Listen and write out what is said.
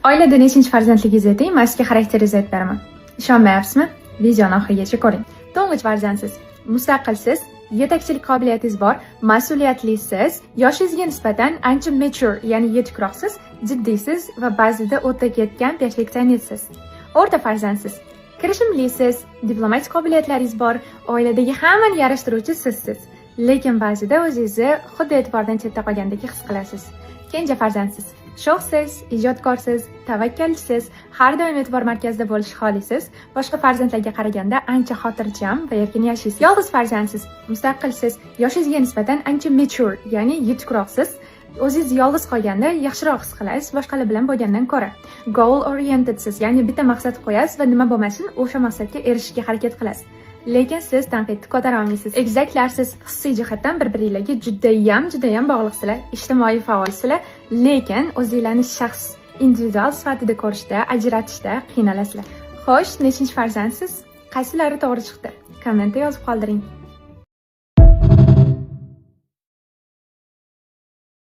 Oilada nechinchi farzandligingizni ayting, man sizga xarakterizni aytib beraman. Ishonmayapsizmi? Videoni oxirigacha ko'ring. To'ng'ich farzandsiz, mustaqilsiz, yetakchilik qobiliyatingiz bor, mas'uliyatlisiz, yoshingizga nisbatan ancha mature, ya'ni yetukroqsiz, jiddiysiz va ba'zida o'tda ketgan perfeksionistsiz. O'rta farzandsiz, kirishimlisiz, diplomatik qobiliyatlaringiz bor, oiladagi hammani yarashtiruvchi sizsiz. Lekin ba'zida o'zingizni xuddi e'tibordan chetda qolgandek his qilasiz. Kenja farzandsiz, sho'xsiz, ijodkorsiz, tavakkalchisiz, har doim e'tibor markazida bo'lishni xohlaysiz, boshqa farzandlarga qaraganda ancha xotirjam va erkin yashaysiz. Yolg'iz farzandsiz, mustaqilsiz, yoshingizga nisbatan ancha mature, ya'ni yetukroqsiz. O'zingiz yolg'iz qolganda yaxshiroq his qilasiz boshqalar bilan bo'lgandan ko'ra. Goal orientedsiz, ya'ni bitta maqsad qo'yasiz va nima bo'lmasin, o'sha maqsadga erishishga harakat qilasiz. Lekin siz tanqidni ko'tara olmaysiz. Egizaklarsiz, hissiy jihatdan bir-biringizga judayam bog'liqsizlar, ijtimoiy faolsizlar, lekin o'zingizlarni shaxs, individual sifatida ko'rishda, ajratishda qiynalasizlar. Xo'sh, nechinchi farzandsiz? Qaysilari to'g'ri chiqdi? Kommentda yozib qoldiring.